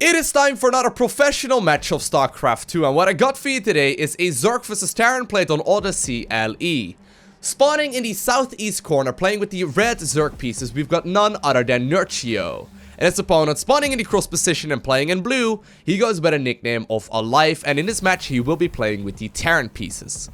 It is time for another professional match of StarCraft 2, and what I got for you today is a Zerg vs Terran played on Odyssey LE. Spawning in the southeast corner, playing with the red Zerg pieces, we've got none other than Nerchio. And his opponent, spawning in the cross position and playing in blue, he goes by the nickname of Alive, and in this match he will be playing with the Terran pieces.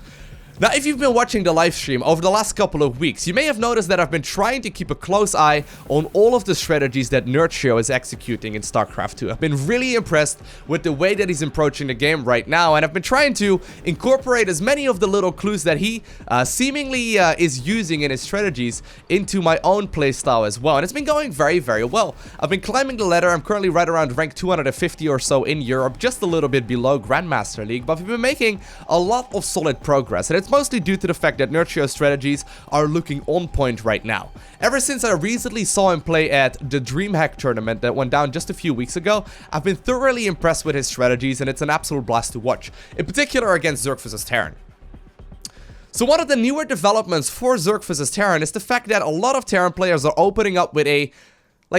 Now, if you've been watching the live stream over the last couple of weeks, you may have noticed that I've been trying to keep a close eye on all of the strategies that Nerchio is executing in StarCraft 2. I've been really impressed with the way that he's approaching the game right now, and I've been trying to incorporate as many of the little clues that he seemingly is using in his strategies into my own playstyle as well, and it's been going very, very well. I've been climbing the ladder. I'm currently right around rank 250 or so in Europe, just a little bit below Grandmaster League, but we've been making a lot of solid progress, and it's mostly due to the fact that Nerchio's strategies are looking on point right now. Ever since I recently saw him play at the DreamHack tournament that went down just a few weeks ago, I've been thoroughly impressed with his strategies, and it's an absolute blast to watch, in particular against Zerg vs Terran. So one of the newer developments for Zerg vs Terran is the fact that a lot of Terran players are opening up with a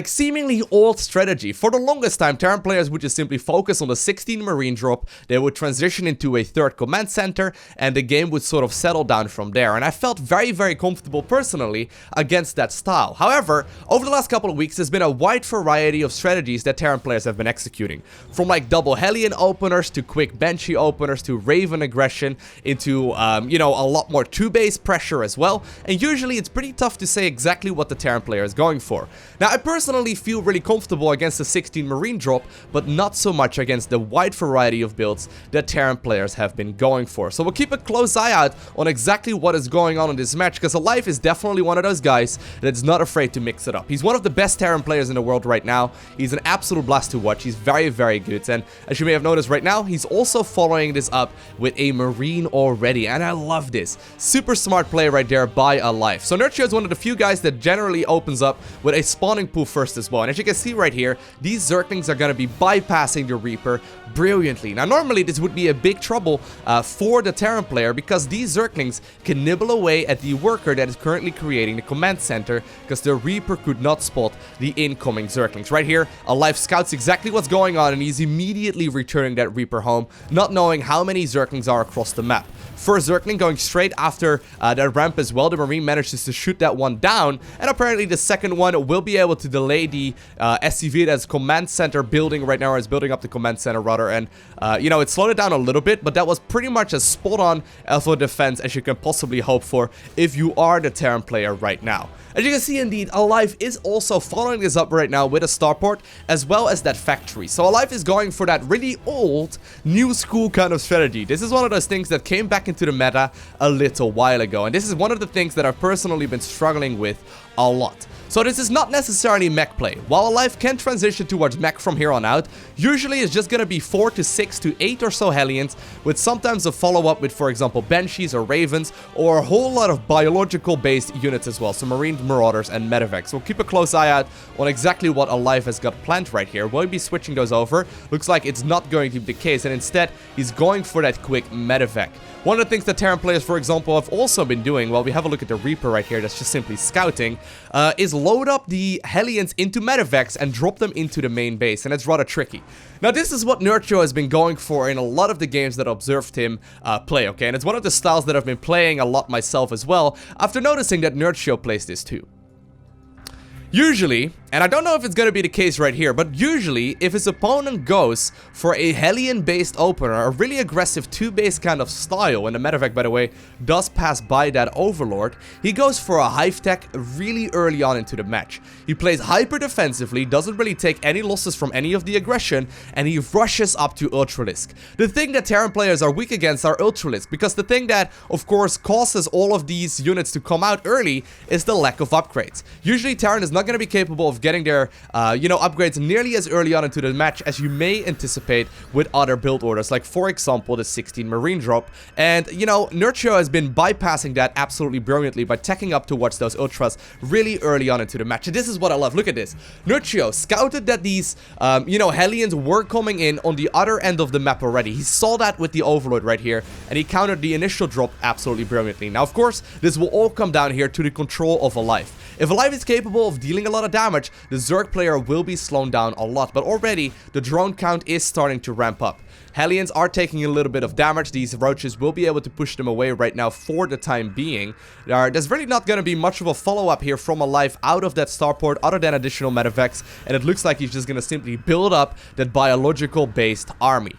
seemingly old strategy. For the longest time, Terran players would just simply focus on the 16 Marine drop, they would transition into a third command center, and the game would sort of settle down from there. And I felt very, very comfortable personally against that style. However, over the last couple of weeks, there's been a wide variety of strategies that Terran players have been executing. From like double Hellion openers, to quick Banshee openers, to Raven aggression, into, a lot more 2-base pressure as well. And usually it's pretty tough to say exactly what the Terran player is going for. Now, I personally feel really comfortable against the 16 Marine drop, but not so much against the wide variety of builds that Terran players have been going for. So we'll keep a close eye out on exactly what is going on in this match, because Alive is definitely one of those guys that's not afraid to mix it up. He's one of the best Terran players in the world right now. He's an absolute blast to watch. He's very, very good. And as you may have noticed right now, he's also following this up with a Marine already. And I love this. Super smart play right there by Alive. So Nerchio is one of the few guys that generally opens up with a spawning pool first as well, and as you can see right here, these Zerglings are going to be bypassing the Reaper brilliantly. Now normally this would be a big trouble for the Terran player, because these Zerglings can nibble away at the worker that is currently creating the command center, because the Reaper could not spot the incoming Zerglings. Right here, Alive scouts exactly what's going on, and he's immediately returning that Reaper home, not knowing how many Zerglings are across the map. First Zergling going straight after that ramp as well. The Marine manages to shoot that one down, and apparently the second one will be able to delay the SCV that's command center building right now, or is building up the command center rather, and it slowed it down a little bit, but that was pretty much as spot on for defense as you can possibly hope for if you are the Terran player right now. As you can see, indeed, Alive is also following this up right now with a starport as well as that factory. So Alive is going for that really old, new school kind of strategy. This is one of those things that came back into the meta a little while ago, and this is one of the things that I've personally been struggling with a lot. So this is not necessarily mech play. While Alive can transition towards mech from here on out, usually it's just gonna be 4 to 6 to 8 or so Hellions, with sometimes a follow-up with, for example, Banshees or Ravens, or a whole lot of biological-based units as well, so Marine Marauders and Medivacs. We'll keep a close eye out on exactly what Alive has got planned right here. Will he be switching those over? Looks like it's not going to be the case, and instead, he's going for that quick Medivac. One of the things that Terran players, for example, have also been doing, while we have a look at the Reaper right here that's just simply scouting, is load up the Hellions into Medivacs and drop them into the main base, and it's rather tricky. Now, this is what Nerchio has been going for in a lot of the games that I observed him play, okay? And it's one of the styles that I've been playing a lot myself as well, after noticing that Nerchio plays this too. Usually, and I don't know if it's going to be the case right here, but usually, if his opponent goes for a Hellion-based opener, a really aggressive 2-base kind of style, and the Medivac, by the way, does pass by that Overlord, he goes for a Hive Tech really early on into the match. He plays hyper defensively, doesn't really take any losses from any of the aggression, and he rushes up to Ultralisk. The thing that Terran players are weak against are Ultralisk, because the thing that, of course, causes all of these units to come out early is the lack of upgrades. Usually, Terran is not going to be capable of getting their, upgrades nearly as early on into the match as you may anticipate with other build orders, like, for example, the 16 Marine drop. And, Nerchio has been bypassing that absolutely brilliantly by teching up towards those Ultras really early on into the match. And this is what I love. Look at this. Nerchio scouted that these, Hellions were coming in on the other end of the map already. He saw that with the Overlord right here, and he countered the initial drop absolutely brilliantly. Now, of course, this will all come down here to the control of Alive. If Alive is capable of dealing a lot of damage, much, the Zerg player will be slowed down a lot. But already, the drone count is starting to ramp up. Hellions are taking a little bit of damage. These roaches will be able to push them away right now for the time being. There's really not going to be much of a follow-up here from Alive out of that starport other than additional medevacs, and it looks like he's just going to simply build up that biological-based army.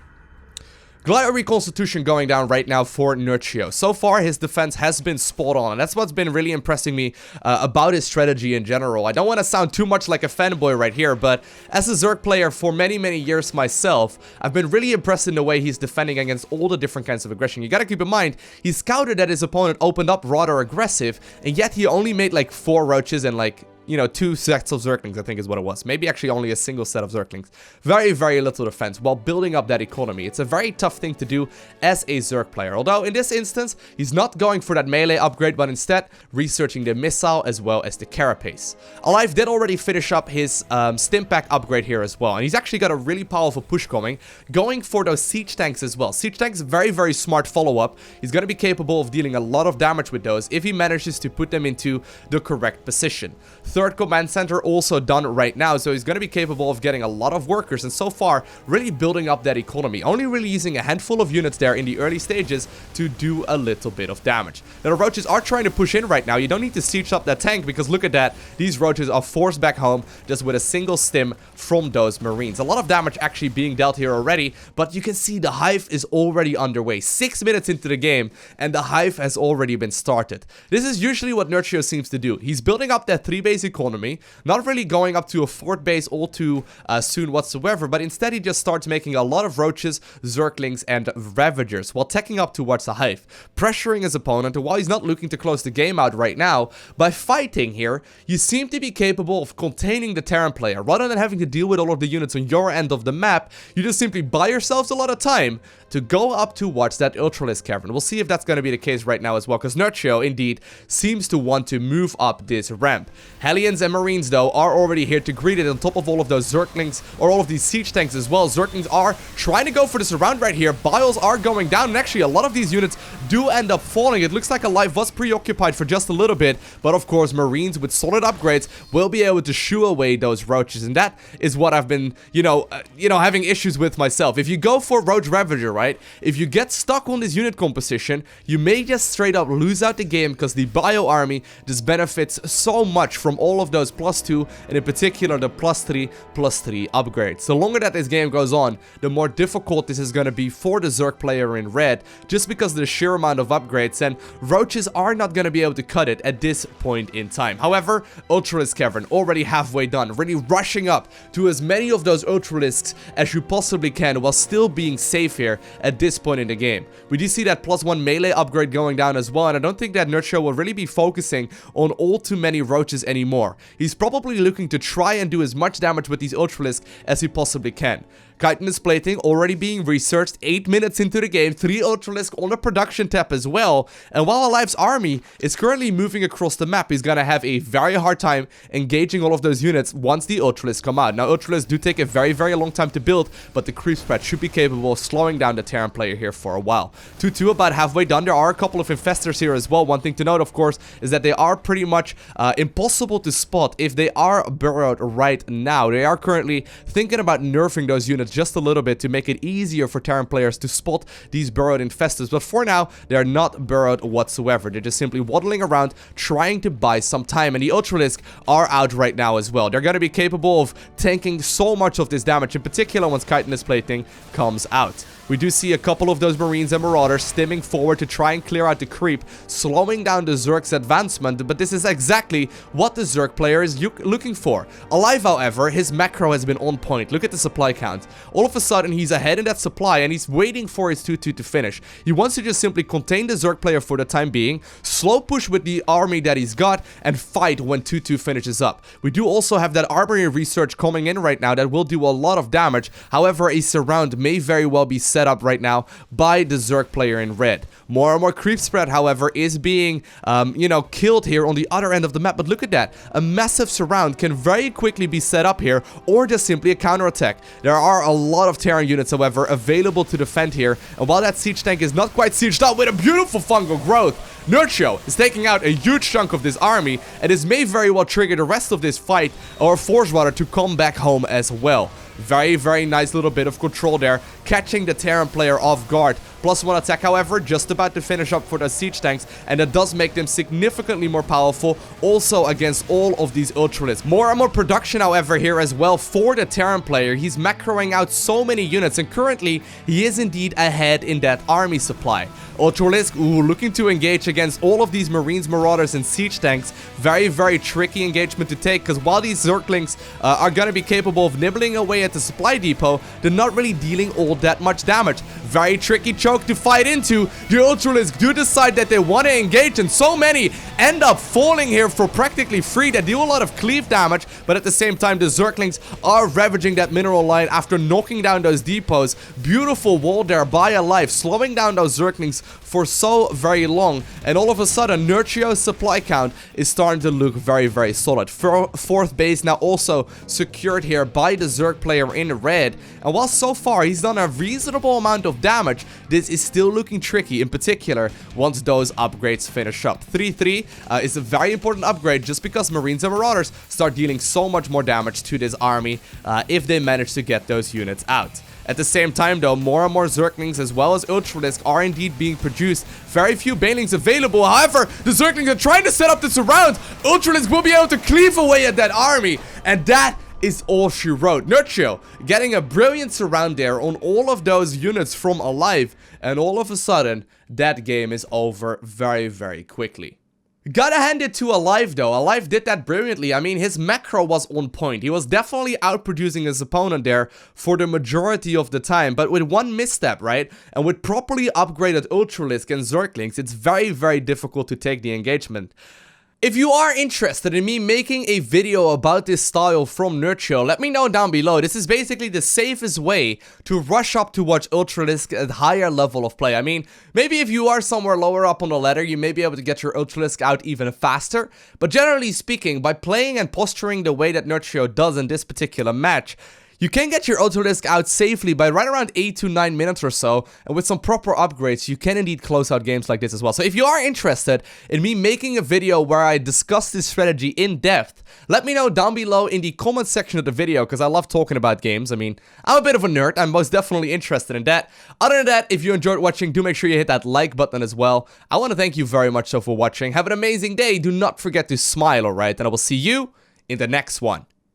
Glider reconstitution going down right now for Nerchio. So far, his defense has been spot on, and that's what's been really impressing me about his strategy in general. I don't want to sound too much like a fanboy right here, but as a Zerg player for many, many years myself, I've been really impressed in the way he's defending against all the different kinds of aggression. You gotta keep in mind, he scouted that his opponent opened up rather aggressive, and yet he only made like 4 roaches and like, you know, 2 sets of Zerglings, I think is what it was. Maybe actually only a single set of Zerglings. Very, very little defense while building up that economy. It's a very tough thing to do as a Zerg player. Although, in this instance, he's not going for that melee upgrade, but instead researching the missile as well as the carapace. Alive did already finish up his stim pack upgrade here as well. And he's actually got a really powerful push going for those siege tanks as well. Siege tanks, very, very smart follow-up. He's going to be capable of dealing a lot of damage with those if he manages to put them into the correct position. Third command center also done right now, so he's going to be capable of getting a lot of workers and so far really building up that economy, only really using a handful of units there in the early stages to do a little bit of damage. Now the roaches are trying to push in right now. You don't need to siege up that tank because look at that, these roaches are forced back home just with a single stim from those marines. A lot of damage actually being dealt here already, but you can see the hive is already underway. 6 minutes into the game and the hive has already been started. This is usually what Nerchio seems to do. He's building up that 3-base economy, not really going up to a 4th base all too soon whatsoever, but instead he just starts making a lot of roaches, Zerglings, and Ravagers while teching up towards the hive, pressuring his opponent. And while he's not looking to close the game out right now, by fighting here, you seem to be capable of containing the Terran player. Rather than having to deal with all of the units on your end of the map, you just simply buy yourselves a lot of time to go up towards that Ultralisk cavern. We'll see if that's going to be the case right now as well, because Nerchio indeed seems to want to move up this ramp. Hellions and Marines, though, are already here to greet it on top of all of those Zerglings, or all of these siege tanks as well. Zerglings are trying to go for this around right here. Bios are going down, and actually a lot of these units do end up falling. It looks like Alive was preoccupied for just a little bit, but of course Marines with solid upgrades will be able to shoo away those roaches, and that is what I've been, having issues with myself. If you go for Roach Ravager, right, if you get stuck on this unit composition, you may just straight up lose out the game because the bio army just benefits so much from all of those +2 and in particular the +3/+3 upgrades. The longer that this game goes on, the more difficult this is going to be for the Zerg player in red, just because of the sheer amount of upgrades, and roaches are not going to be able to cut it at this point in time. However, Ultralisk cavern already halfway done, really rushing up to as many of those Ultralisks as you possibly can while still being safe here at this point in the game. We do see that +1 melee upgrade going down as well, and I don't think that Nerchio will really be focusing on all too many roaches anymore. He's probably looking to try and do as much damage with these Ultralisks as he possibly can. Chitinous plating already being researched 8 minutes into the game, 3 Ultralisk on the production tab as well, and while Alive's army is currently moving across the map, he's gonna have a very hard time engaging all of those units once the Ultralisks come out. Now Ultralisks do take a very, very long time to build, but the creep spread should be capable of slowing down the Terran player here for a while. 2-2 about halfway done. There are a couple of infestors here as well. One thing to note, of course, is that they are pretty much impossible to spot if they are burrowed right now. They are currently thinking about nerfing those units just a little bit to make it easier for Terran players to spot these burrowed infestors, but for now they're not burrowed whatsoever. They're just simply waddling around trying to buy some time, and the Ultralisk are out right now as well. They're going to be capable of tanking so much of this damage, in particular once chitinous plating comes out. We do see a couple of those Marines and Marauders stimming forward to try and clear out the creep, slowing down the Zerg's advancement, but this is exactly what the Zerg player is looking for. Alive, however, his macro has been on point. Look at the supply count. All of a sudden, he's ahead in that supply, and he's waiting for his 2-2 to finish. He wants to just simply contain the Zerg player for the time being, slow push with the army that he's got, and fight when 2-2 finishes up. We do also have that armory research coming in right now that will do a lot of damage. However, a surround may very well be set set up right now by the Zerg player in red. More and more creep spread, however, is being, you know, killed here on the other end of the map. But look at that. A massive surround can very quickly be set up here, or just simply a counterattack. There are a lot of Terran units, however, available to defend here. And while that siege tank is not quite sieged up with a beautiful fungal growth, Nerchio is taking out a huge chunk of this army, and this may very well trigger the rest of this fight, or force rather, to come back home as well. Very, very nice little bit of control there, catching the Terran player off guard. +1 attack, however, just about to finish up for the siege tanks, and that does make them significantly more powerful, also against all of these Ultralisks. More and more production, however, here as well for the Terran player. He's macroing out so many units, and currently, he is indeed ahead in that army supply. Ultralisk, looking to engage against all of these Marines, Marauders, and siege tanks. Very, very tricky engagement to take, because while these Zerglings are going to be capable of nibbling away at the supply depot, they're not really dealing all that much damage. Very tricky choke to fight into. The Ultralisk do decide that they want to engage, and so many end up falling here for practically free. They deal a lot of cleave damage, but at the same time, the Zerglings are ravaging that mineral line after knocking down those depots. Beautiful wall there by Alive, slowing down those Zerglings for so very long, and all of a sudden Nerchio's supply count is starting to look very, very solid. Fourth base now also secured here by the Zerg player in red, and while so far he's done a reasonable amount of damage, this is still looking tricky, in particular once those upgrades finish up. 3-3 is a very important upgrade, just because Marines and Marauders start dealing so much more damage to this army if they manage to get those units out. At the same time, though, more and more Zerglings as well as Ultralisk are indeed being produced. Very few Banelings available. However, the Zerglings are trying to set up the surround. Ultralisk will be able to cleave away at that army, and that is all she wrote. Nerchio getting a brilliant surround there on all of those units from Alive, and all of a sudden, that game is over very, very quickly. Gotta hand it to Alive though. Alive did that brilliantly. I mean, his macro was on point. He was definitely outproducing his opponent there for the majority of the time. But with one misstep, right? And with properly upgraded Ultralisk and Zerglings, it's very, very difficult to take the engagement. If you are interested in me making a video about this style from Nerchio, let me know down below. This is basically the safest way to rush up to watch Ultralisk at higher level of play. I mean, maybe if you are somewhere lower up on the ladder, you may be able to get your Ultralisk out even faster. But generally speaking, by playing and posturing the way that Nerchio does in this particular match, you can get your Ultralisk out safely by right around 8 to 9 minutes or so, and with some proper upgrades, you can indeed close out games like this as well. So if you are interested in me making a video where I discuss this strategy in depth, let me know down below in the comment section of the video, because I love talking about games. I mean, I'm a bit of a nerd, I'm most definitely interested in that. Other than that, if you enjoyed watching, do make sure you hit that like button as well. I want to thank you very much so for watching. Have an amazing day, do not forget to smile, alright? And I will see you in the next one.